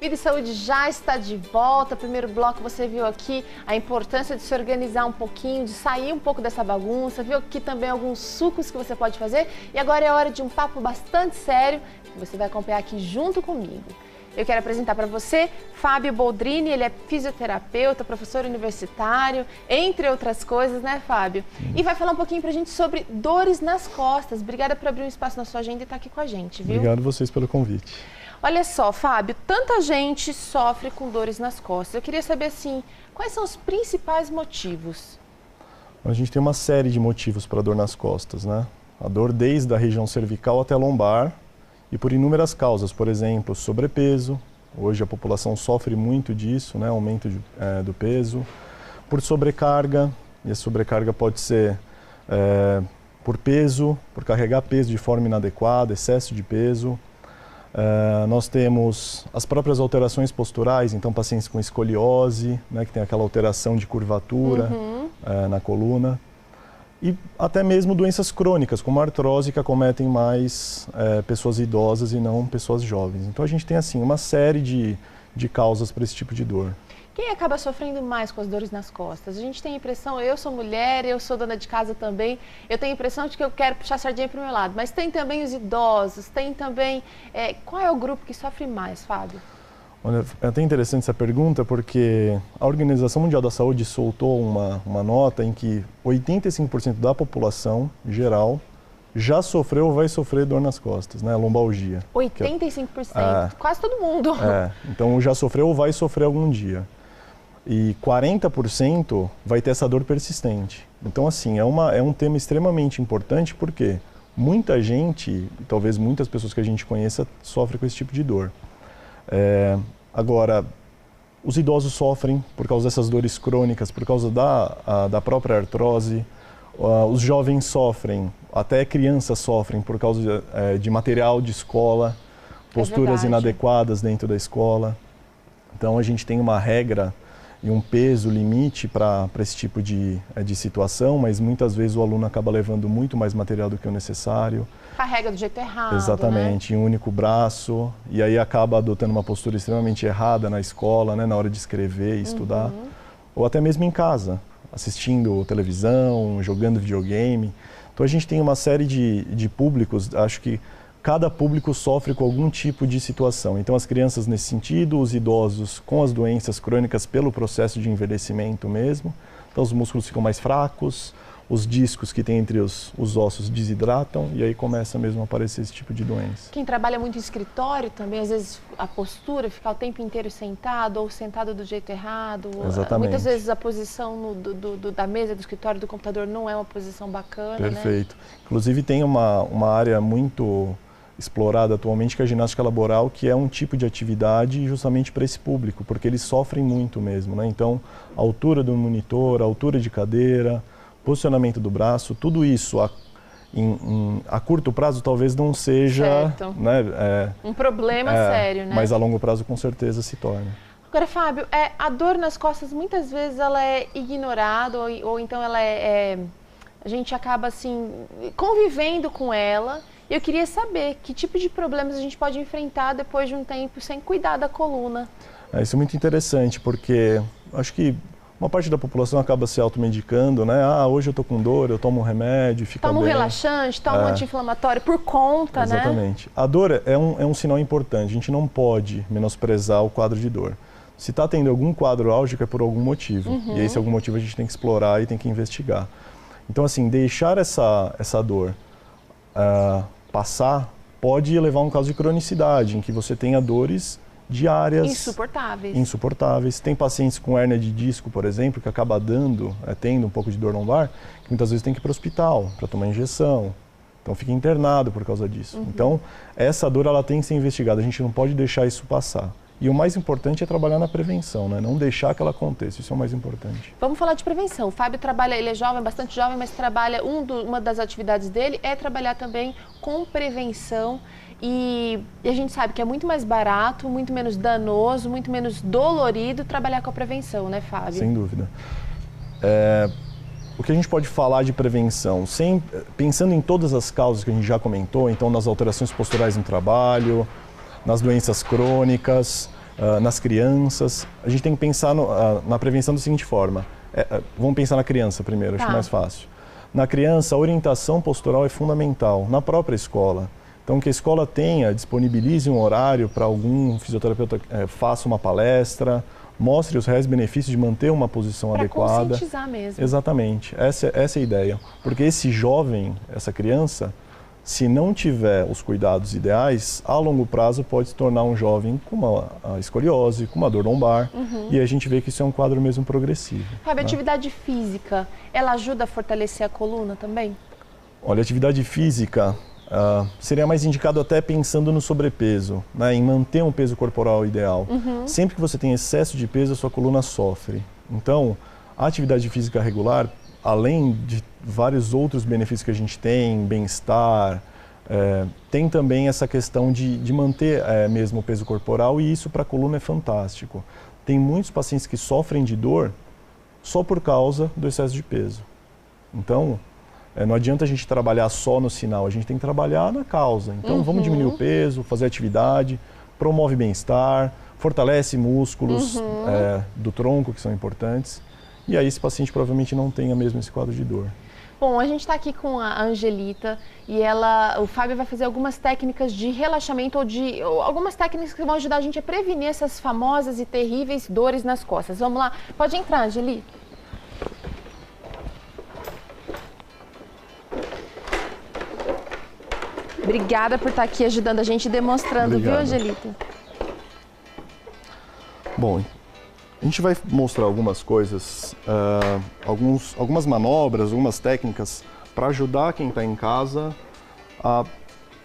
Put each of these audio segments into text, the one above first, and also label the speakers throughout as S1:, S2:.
S1: Vida e Saúde já está de volta. Primeiro bloco você viu aqui a importância de se organizar um pouquinho, de sair um pouco dessa bagunça, viu aqui também alguns sucos que você pode fazer. E agora é hora de um papo bastante sério que você vai acompanhar aqui junto comigo. Eu quero apresentar para você Fábio Boldrini, ele é fisioterapeuta, professor universitário, entre outras coisas, né, Fábio? E vai falar um pouquinho para a gente sobre dores nas costas. Obrigada por abrir um espaço na sua agenda e estar aqui com a gente, viu?
S2: Obrigado vocês pelo convite.
S1: Olha só, Fábio, tanta gente sofre com dores nas costas. Eu queria saber, assim, quais são os principais motivos?
S2: A gente tem uma série de motivos para dor nas costas, né? A dor desde a região cervical até a lombar e por inúmeras causas, por exemplo, sobrepeso. Hoje a população sofre muito disso, né? Aumento do peso. Por sobrecarga, e a sobrecarga pode ser por peso, por carregar peso de forma inadequada, excesso de peso. Nós temos as próprias alterações posturais, então pacientes com escoliose, né, que tem aquela alteração de curvatura na coluna. E até mesmo doenças crônicas, como a artrose, que acometem mais pessoas idosas e não pessoas jovens. Então a gente tem assim uma série de causas para esse tipo de dor.
S1: Quem acaba sofrendo mais com as dores nas costas? A gente tem a impressão, eu sou mulher, eu sou dona de casa também, eu tenho a impressão de que eu quero puxar a sardinha para o meu lado, mas tem também os idosos, tem também... qual é o grupo que sofre mais, Fábio?
S2: Olha, é até interessante essa pergunta porque a Organização Mundial da Saúde soltou uma nota em que 85% da população geral já sofreu ou vai sofrer dor nas costas, né? Lombalgia.
S1: 85%, quase todo mundo.
S2: Então já sofreu ou vai sofrer algum dia. E 40% vai ter essa dor persistente. Então, assim, é um tema extremamente importante porque muita gente, talvez muitas pessoas que a gente conheça, sofrem com esse tipo de dor. Agora, os idosos sofrem por causa dessas dores crônicas, por causa da própria artrose. Os jovens sofrem, até crianças sofrem por causa de material de escola, posturas inadequadas dentro da escola. Então, a gente tem uma regra e um peso limite para esse tipo de situação, mas muitas vezes o aluno acaba levando muito mais material do que o necessário.
S1: Carrega do jeito errado,
S2: exatamente,
S1: né?
S2: Em um único braço, e aí acaba adotando uma postura extremamente errada na escola, né, na hora de escrever e estudar, ou até mesmo em casa, assistindo televisão, jogando videogame. Então a gente tem uma série de públicos, acho que cada público sofre com algum tipo de situação. Então, as crianças nesse sentido, os idosos com as doenças crônicas pelo processo de envelhecimento mesmo. Então, os músculos ficam mais fracos, os discos que tem entre os ossos desidratam e aí começa mesmo a aparecer esse tipo de doença.
S1: Quem trabalha muito em escritório também, às vezes a postura, ficar o tempo inteiro sentado ou sentado do jeito errado.
S2: Exatamente.
S1: Muitas vezes a posição da mesa, do escritório, do computador não é uma posição bacana,
S2: Perfeito.
S1: Né?
S2: Inclusive tem uma área muito explorada atualmente, que é a ginástica laboral, que é um tipo de atividade justamente para esse público, porque eles sofrem muito mesmo, né? Então, a altura do monitor, a altura de cadeira, posicionamento do braço, tudo isso a curto prazo talvez não seja, né,
S1: um problema sério, né?
S2: Mas a longo prazo com certeza se torna.
S1: Agora, Fábio, a dor nas costas muitas vezes ela é ignorada ou então ela a gente acaba assim convivendo com ela. Eu queria saber que tipo de problemas a gente pode enfrentar depois de um tempo sem cuidar da coluna.
S2: Isso é muito interessante, porque acho que uma parte da população acaba se automedicando, né? Hoje eu tô com dor, eu tomo um remédio, fica
S1: bem. Toma um relaxante, toma um anti-inflamatório por conta,
S2: Exatamente. A dor é um sinal importante, a gente não pode menosprezar o quadro de dor. Se está tendo algum quadro álgico é por algum motivo, e esse algum motivo a gente tem que explorar e tem que investigar. Então, assim, deixar essa dor passar pode levar a um caso de cronicidade, em que você tenha dores diárias insuportáveis. Tem pacientes com hérnia de disco, por exemplo, que acaba tendo um pouco de dor lombar, que muitas vezes tem que ir para o hospital para tomar injeção. Então fica internado por causa disso. Então essa dor ela tem que ser investigada, a gente não pode deixar isso passar. E o mais importante é trabalhar na prevenção, né? Não deixar que ela aconteça, isso é o mais importante.
S1: Vamos falar de prevenção. O Fábio trabalha, ele é jovem, bastante jovem, mas trabalha, uma das atividades dele é trabalhar também com prevenção. E a gente sabe que é muito mais barato, muito menos danoso, muito menos dolorido trabalhar com a prevenção, né, Fábio?
S2: Sem dúvida. O que a gente pode falar de prevenção? Pensando em todas as causas que a gente já comentou, então nas alterações posturais no trabalho, nas doenças crônicas, nas crianças. A gente tem que pensar na prevenção da seguinte forma. Vamos pensar na criança primeiro, acho mais fácil. Na criança, a orientação postural é fundamental, na própria escola. Então, que a escola disponibilize um horário para algum fisioterapeuta, faça uma palestra, mostre os reais benefícios de manter uma posição adequada.
S1: Para conscientizar mesmo. Exatamente,
S2: essa é a ideia. Porque esse jovem, essa criança, se não tiver os cuidados ideais, a longo prazo pode se tornar um jovem com uma escoliose, com uma dor lombar, e a gente vê que isso é um quadro mesmo progressivo.
S1: Fábio, a atividade física, ela ajuda a fortalecer a coluna também?
S2: Olha, a atividade física seria mais indicado até pensando no sobrepeso, né, em manter um peso corporal ideal. Sempre que você tem excesso de peso, a sua coluna sofre. Então, a atividade física regular, além de vários outros benefícios que a gente tem, bem-estar, tem também essa questão de manter mesmo o peso corporal, e isso para a coluna é fantástico. Tem muitos pacientes que sofrem de dor só por causa do excesso de peso. Então, não adianta a gente trabalhar só no sinal, a gente tem que trabalhar na causa. Então, vamos diminuir o peso, fazer atividade, promove bem-estar, fortalece músculos do tronco, que são importantes. E aí esse paciente provavelmente não tenha mesmo esse quadro de dor.
S1: Bom, a gente está aqui com a Angelita e o Fábio vai fazer algumas técnicas de relaxamento ou algumas técnicas que vão ajudar a gente a prevenir essas famosas e terríveis dores nas costas. Vamos lá? Pode entrar, Angelita. Obrigada por estar aqui ajudando a gente e demonstrando, viu, Angelita?
S2: Bom, a gente vai mostrar algumas coisas, algumas manobras, algumas técnicas para ajudar quem está em casa a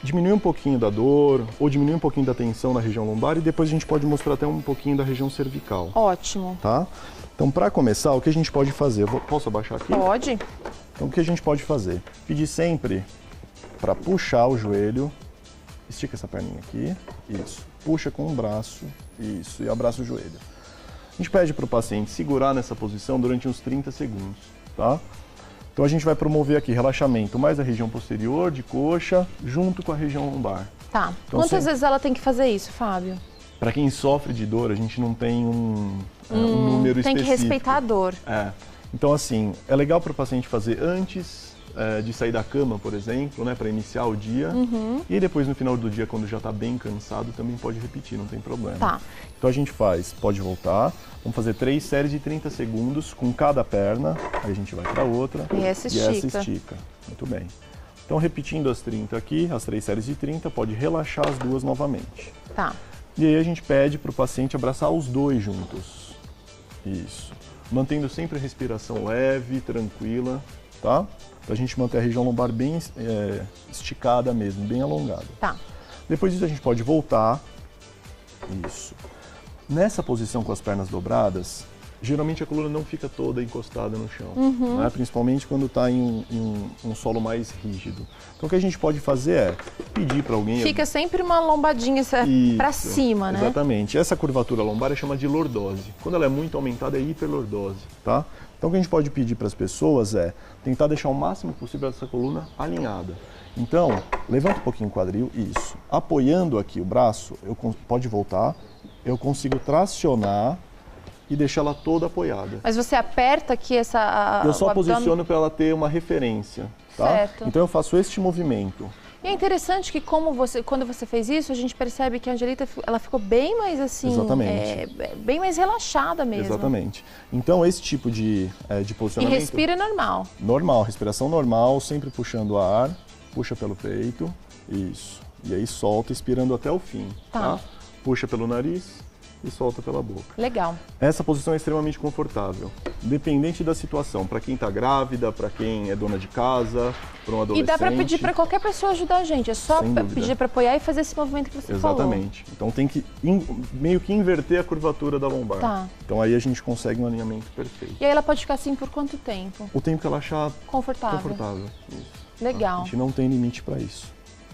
S2: diminuir um pouquinho da dor ou diminuir um pouquinho da tensão na região lombar, e depois a gente pode mostrar até um pouquinho da região cervical.
S1: Ótimo.
S2: Tá? Então, para começar, o que a gente pode fazer? Posso abaixar aqui?
S1: Pode.
S2: Então, o que a gente pode fazer? Pedir sempre para puxar o joelho, estica essa perninha aqui, isso. Puxa com o braço, isso, e abraça o joelho. A gente pede para o paciente segurar nessa posição durante uns 30 segundos, tá? Então a gente vai promover aqui relaxamento mais da região posterior, de coxa, junto com a região lombar.
S1: Tá.
S2: Então,
S1: quantas vezes ela tem que fazer isso, Fábio?
S2: Para quem sofre de dor, a gente não tem um número específico.
S1: Tem que respeitar a dor.
S2: Então, assim, é legal para o paciente fazer antes de sair da cama, por exemplo, né, para iniciar o dia. E depois, no final do dia, quando já está bem cansado, também pode repetir, não tem problema.
S1: Tá.
S2: Então a gente pode voltar, vamos fazer 3 séries de 30 segundos com cada perna, aí a gente vai para outra
S1: e essa estica.
S2: Muito bem. Então, repetindo as 30 aqui, as 3 séries de 30, pode relaxar as duas novamente.
S1: Tá.
S2: E aí a gente pede para o paciente abraçar os dois juntos. Isso. Mantendo sempre a respiração leve, tranquila, tá? Pra gente manter a região lombar bem esticada mesmo, bem alongada.
S1: Tá.
S2: Depois disso a gente pode voltar. Isso. Nessa posição com as pernas dobradas, geralmente a coluna não fica toda encostada no chão, né? Principalmente quando está em um solo mais rígido. Então o que a gente pode fazer é pedir para alguém...
S1: Fica sempre uma lombadinha para cima, né?
S2: Exatamente. Essa curvatura lombar é chamada de lordose. Quando ela é muito aumentada é hiperlordose, tá? Então o que a gente pode pedir para as pessoas é tentar deixar o máximo possível essa coluna alinhada. Então, levanta um pouquinho o quadril, isso. Apoiando aqui o braço, pode voltar, eu consigo tracionar e deixar ela toda apoiada.
S1: Mas você aperta aqui
S2: eu só posiciono para ela ter uma referência, tá?
S1: Certo.
S2: Então eu faço este movimento.
S1: E é interessante que quando você fez isso, a gente percebe que a Angelita ela ficou bem mais assim, bem mais relaxada mesmo.
S2: Exatamente. Então esse tipo de posicionamento...
S1: E respira normal.
S2: Normal, respiração normal, sempre puxando o ar, puxa pelo peito, isso. E aí solta, expirando até o fim, tá? Puxa pelo nariz e solta pela boca.
S1: Legal.
S2: Essa posição é extremamente confortável, dependente da situação. Para quem está grávida, para quem é dona de casa, para um adolescente.
S1: E dá para pedir para qualquer pessoa ajudar a gente, é só pedir para apoiar e fazer esse movimento que você falou.
S2: Exatamente. Então tem que meio que inverter a curvatura da lombar.
S1: Tá.
S2: Então aí a gente consegue um alinhamento perfeito.
S1: E aí ela pode ficar assim por quanto tempo?
S2: O tempo que ela achar
S1: confortável.
S2: Isso.
S1: Legal.
S2: A gente não tem limite para isso,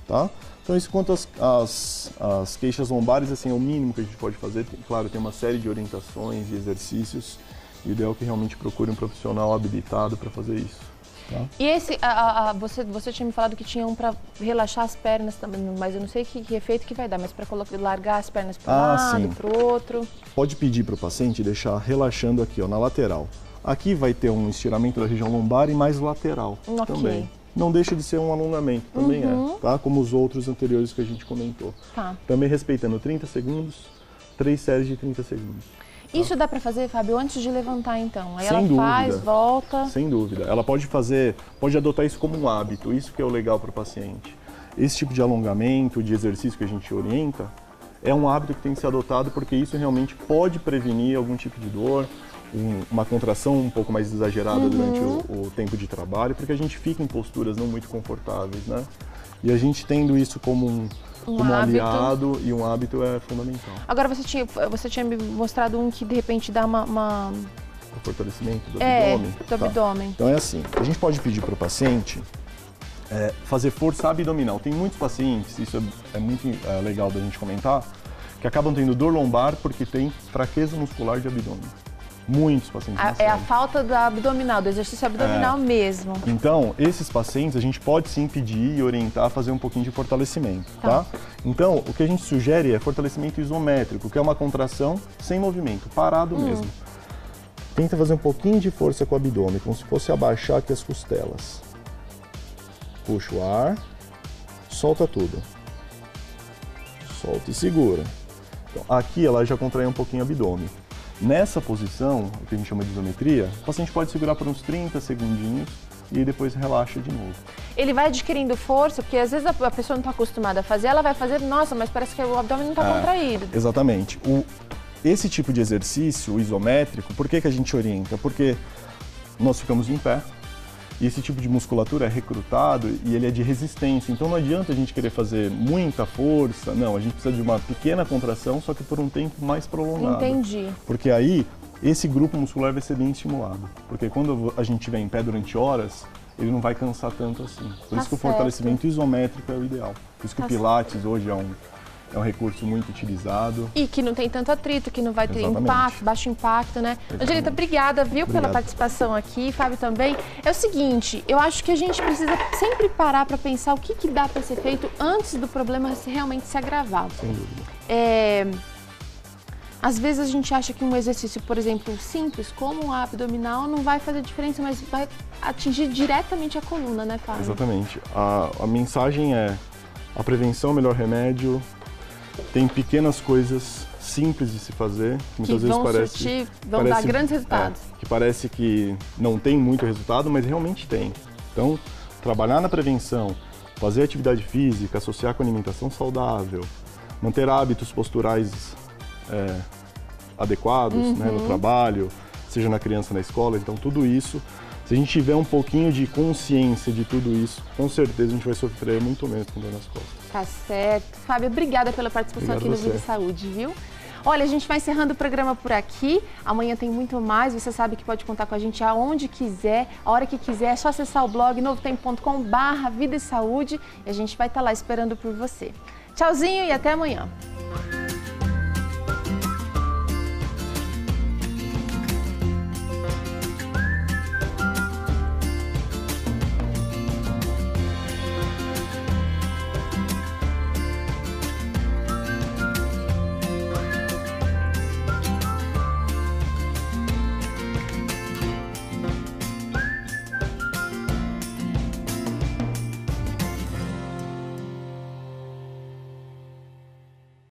S2: tá? Então isso quanto às queixas lombares, assim, é o mínimo que a gente pode fazer. Claro, tem uma série de orientações e exercícios. E o ideal é que realmente procure um profissional habilitado para fazer isso. Tá?
S1: E esse, você tinha me falado que tinha um para relaxar as pernas também, mas eu não sei que efeito que vai dar, mas para largar as pernas para um lado, para o outro.
S2: Pode pedir para o paciente deixar relaxando aqui, ó, na lateral. Aqui vai ter um estiramento da região lombar e mais lateral também. Não deixa de ser um alongamento, também tá? Como os outros anteriores que a gente comentou.
S1: Tá.
S2: Também respeitando 30 segundos, 3 séries de 30 segundos.
S1: Isso dá para fazer, Fábio, antes de levantar, então? Aí
S2: Sem
S1: ela
S2: dúvida.
S1: faz, volta...
S2: Sem dúvida. Ela pode adotar isso como um hábito, isso que é o legal para o paciente. Esse tipo de alongamento, de exercício que a gente orienta, é um hábito que tem que ser adotado porque isso realmente pode prevenir algum tipo de dor, uma contração um pouco mais exagerada durante o tempo de trabalho, porque a gente fica em posturas não muito confortáveis, né? E a gente tendo isso como um aliado e um hábito é fundamental.
S1: Agora você tinha me mostrado um que de repente dá
S2: O fortalecimento do abdômen.
S1: Do abdômen.
S2: Então é assim, a gente pode pedir para o paciente fazer força abdominal. Tem muitos pacientes, isso é muito legal da gente comentar, que acabam tendo dor lombar porque tem fraqueza muscular de abdômen. Muitos pacientes.
S1: É a falta da abdominal, do exercício abdominal mesmo.
S2: Então, esses pacientes a gente pode sim pedir e orientar a fazer um pouquinho de fortalecimento, tá? Então, o que a gente sugere é fortalecimento isométrico, que é uma contração sem movimento, parado mesmo. Tenta fazer um pouquinho de força com o abdômen, como se fosse abaixar aqui as costelas. Puxa o ar, solta tudo. Solta e segura. Então, aqui ela já contrai um pouquinho o abdômen. Nessa posição, o que a gente chama de isometria, o paciente pode segurar por uns 30 segundinhos e depois relaxa de novo.
S1: Ele vai adquirindo força, porque às vezes a pessoa não está acostumada a fazer, ela vai fazer, nossa, mas parece que o abdômen não está contraído.
S2: Exatamente. Esse tipo de exercício, o isométrico, por que a gente orienta? Porque nós ficamos em pé e esse tipo de musculatura é recrutado e ele é de resistência. Então não adianta a gente querer fazer muita força, não, a gente precisa de uma pequena contração, só que por um tempo mais prolongado.
S1: Entendi.
S2: Porque aí esse grupo muscular vai ser bem estimulado. Porque quando a gente estiver em pé durante horas, ele não vai cansar tanto assim. Por isso que o fortalecimento isométrico é o ideal. Por isso que o Pilates hoje é um recurso muito utilizado.
S1: E que não tem tanto atrito, que não vai ter impacto, baixo impacto, né? Angelita, obrigada, pela participação aqui. Fábio também. É o seguinte, eu acho que a gente precisa sempre parar para pensar o que dá para ser feito antes do problema realmente se agravar.
S2: Sem dúvida.
S1: Às vezes a gente acha que um exercício, por exemplo, simples, como a abdominal, não vai fazer diferença, mas vai atingir diretamente a coluna, né, Fábio?
S2: Exatamente. A mensagem é: a prevenção é o melhor remédio. Tem pequenas coisas simples de se fazer, que muitas vezes
S1: vão dar grandes resultados.
S2: Que parece que não tem muito resultado, mas realmente tem. Então, trabalhar na prevenção, fazer atividade física, associar com alimentação saudável, manter hábitos posturais adequados, né, no trabalho, seja na criança, na escola. Então, tudo isso, se a gente tiver um pouquinho de consciência de tudo isso, com certeza a gente vai sofrer muito menos com dor nas costas.
S1: Tá certo. Fábio, obrigada pela participação aqui no Vida e Saúde, viu? Olha, a gente vai encerrando o programa por aqui. Amanhã tem muito mais. Você sabe que pode contar com a gente aonde quiser, a hora que quiser. É só acessar o blog novotempo.com/vida e saúde e a gente vai estar lá esperando por você. Tchauzinho e até amanhã.